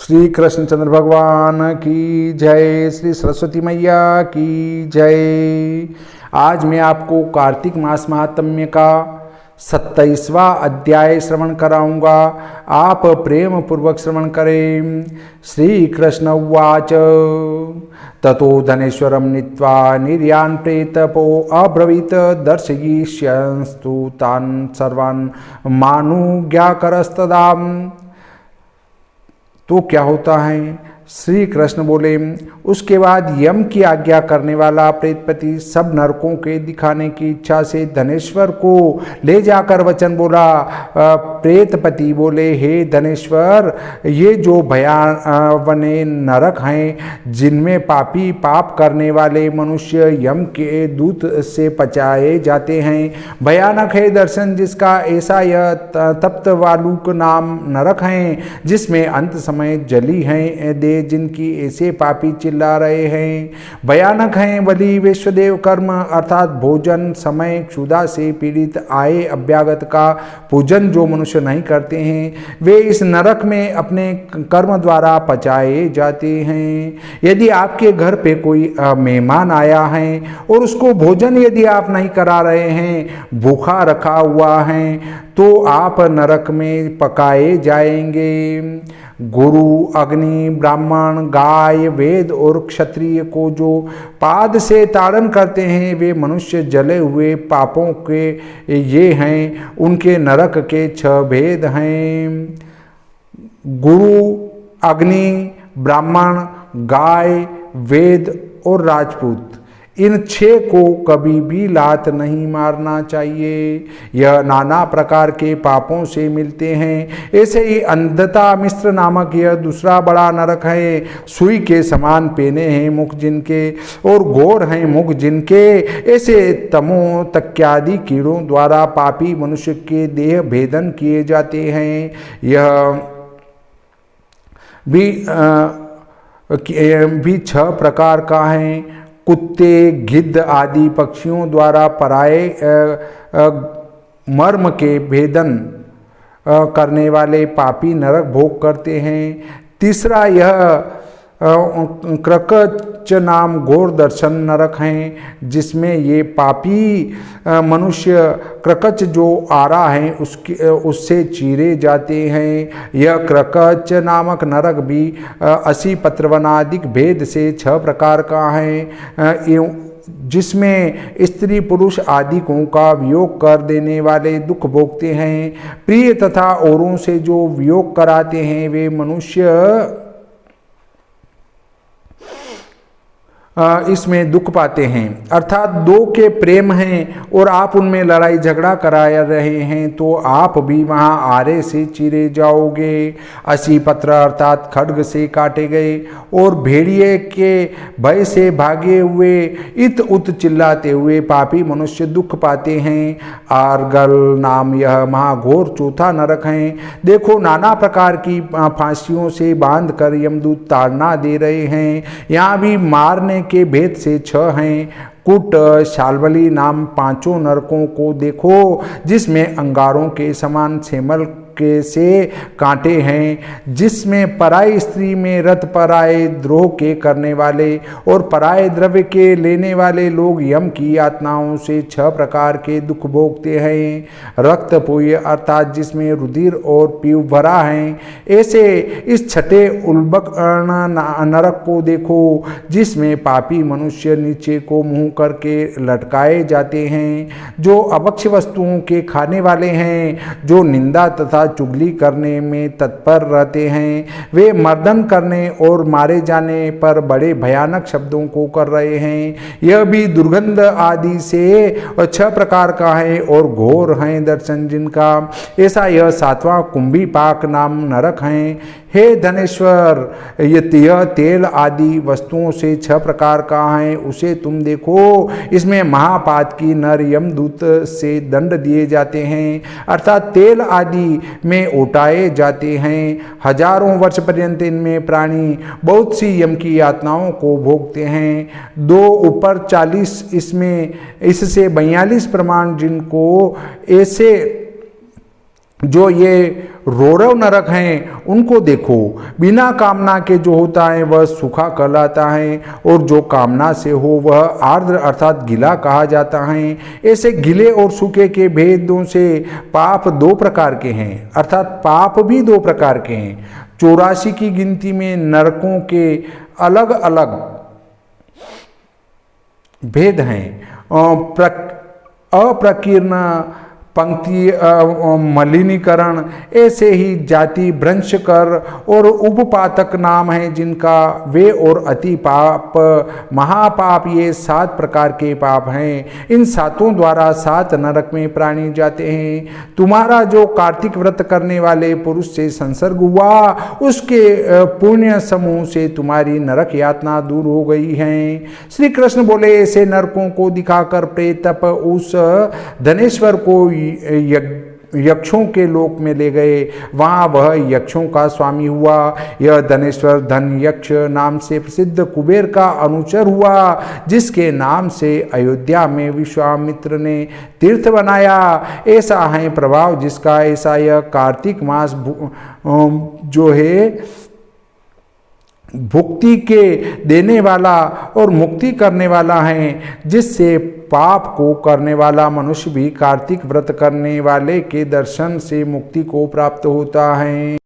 श्री कृष्णचंद्र भगवान की जय, श्री सरस्वती मैया की जय। आज मैं आपको कार्तिक मास महात्म्य का 27वां अध्याय श्रवण कराऊंगा। आप प्रेम पूर्वक श्रवण करें। श्री कृष्ण उवाच ततो धनेश्वरं नीत्वा निर्यान् प्रेतपो अब्रवीत दर्शयिष्यंस्तु तान् सर्वान् मानुज्ञाकरस्तदा। तो क्या होता है? श्री कृष्ण बोले, उसके बाद यम की आज्ञा करने वाला प्रेतपति सब नरकों के दिखाने की इच्छा से धनेश्वर को ले जाकर वचन बोला। प्रेतपति बोले, हे धनेश्वर, ये जो भयावने नरक हैं जिनमें पापी पाप करने वाले मनुष्य यम के दूत से पचाए जाते हैं, भयानक है दर्शन जिसका। ऐसा यह तप्त वालुक नाम नरक हैं जिसमें अंत समय जली हैं दे जिनकी ऐसे पापी चिल्ला रहे हैं। भयानक हैं बलि वैश्वदेव कर्म अर्थात भोजन समय क्षुधा से पीड़ित आए अभ्यागत का पूजन जो मनुष्य नहीं करते हैं, वे इस नरक में अपने कर्म द्वारा पचाए जाते हैं। यदि आपके घर पे कोई मेहमान आया है और उसको भोजन यदि आप नहीं करा रहे हैं, भूखा रखा हुआ है, तो आप नरक में पकाए जाएंगे। गुरु, अग्नि, ब्राह्मण, गाय, वेद और क्षत्रिय को जो पाद से ताड़न करते हैं, वे मनुष्य जले हुए पापों के ये हैं। उनके नरक के 6 भेद हैं। गुरु, अग्नि, ब्राह्मण, गाय, वेद और राजपूत, इन 6 को कभी भी लात नहीं मारना चाहिए। यह नाना प्रकार के पापों से मिलते हैं। ऐसे ही अंधता मिश्र नामक यह दूसरा बड़ा नरक है। सुई के समान पेने हैं मुख जिनके और घोर हैं मुख जिनके, ऐसे तमो तक्यादि कीड़ों द्वारा पापी मनुष्य के देह भेदन किए जाते हैं। यह भी 6 प्रकार का है। कुत्ते, गिद्ध आदि पक्षियों द्वारा पराये मर्म के भेदन करने वाले पापी नरक भोग करते हैं। तीसरा यह क्रकच नाम घोर दर्शन नरक हैं जिसमें ये पापी मनुष्य क्रकच जो आरा है उससे चीरे जाते हैं। यह क्रकच नामक नरक भी 80 पत्रवनादिक भेद से 6 प्रकार का है, जिसमें स्त्री पुरुष आदिकों का वियोग कर देने वाले दुख भोगते हैं। प्रिय तथा औरों से जो वियोग कराते हैं वे मनुष्य इसमें दुख पाते हैं। अर्थात 2 के प्रेम हैं और आप उनमें लड़ाई झगड़ा करा रहे हैं तो आप भी वहां आरे से चीरे जाओगे। 80 पत्र अर्थात खड्ग से काटे गए और भेड़िए के भय से भागे हुए इत उत चिल्लाते हुए पापी मनुष्य दुख पाते हैं। आर्गल नाम यह महाघोर चौथा नरक है। देखो, नाना प्रकार की फांसियों से बांध कर यमदूत ताड़ना दे रहे हैं। यहाँ भी मारने के भेद से 6 हैं। कुट, शाल्वली नाम 5 नरकों को देखो जिसमें अंगारों के समान सेमल के से कांटे हैं, जिसमें पराई स्त्री में रत पराये द्रोह के करने वाले और पराये द्रव्य के लेने वाले लोग यम की यातनाओं से 6 प्रकार के दुख भोगते हैं। रक्तपुय अर्थात जिसमें रुधिर और पीव भरा है, ऐसे इस 6ठे उल्बक नरक को देखो जिसमें पापी मनुष्य नीचे को मुंह करके लटकाए जाते हैं, जो अभक्ष्य वस्तुओं के खाने वाले हैं, जो निंदा तथा चुगली करने में तत्पर रहते हैं। वे मर्दन करने और मारे जाने पर बड़े भयानक शब्दों को कर रहे हैं। यह भी दुर्गंध आदि से 6 प्रकार का है और घोर हैं दर्शन जिनका। ऐसा यह 7वां कुंभी पाक नाम नरक है। हे धनेश्वर, यह तेल आदि वस्तुओं से 6 प्रकार का है, उसे तुम देखो। इसमें महापात की नर यमदूत से दंड दिए जाते हैं, अर्थात तेल आदि में उठाए जाते हैं। हजारों वर्ष पर्यंत इनमें प्राणी बहुत सी यम की यातनाओं को भोगते हैं। 2 ऊपर 40 इसमें इससे 42 प्रमाण जिनको ऐसे जो ये रौरव नरक हैं उनको देखो। बिना कामना के जो होता है वह सूखा कहलाता है, और जो कामना से हो वह आर्द्र अर्थात गीला कहा जाता है। ऐसे गीले और सूखे के भेदों से पाप दो प्रकार के हैं, अर्थात पाप भी दो प्रकार के हैं। 84 की गिनती में नरकों के अलग अलग भेद हैं। अप्रकीर्ण, पंक्ति मलिनीकरण, ऐसे ही जाति भ्रंश कर और उपपातक नाम हैं जिनका वे और अति पाप महापाप, ये 7 प्रकार के पाप हैं। इन 7 द्वारा 7 नरक में प्राणी जाते हैं। तुम्हारा जो कार्तिक व्रत करने वाले पुरुष से संसर्ग हुआ उसके पुण्य समूह से तुम्हारी नरक यातना दूर हो गई है। श्री कृष्ण बोले, ऐसे नरकों को दिखाकर प्रेतप उस धनेश्वर को यक्षों के लोक में ले गए। वहां वह यक्षों का स्वामी हुआ। यह धनेश्वर धन यक्ष नाम से प्रसिद्ध कुबेर का अनुचर हुआ, जिसके नाम से अयोध्या में विश्वामित्र ने तीर्थ बनाया। ऐसा है प्रभाव जिसका, ऐसा यह कार्तिक मास जो है भुक्ति के देने वाला और मुक्ति करने वाला है, जिससे पाप को करने वाला मनुष्य भी कार्तिक व्रत करने वाले के दर्शन से मुक्ति को प्राप्त होता है।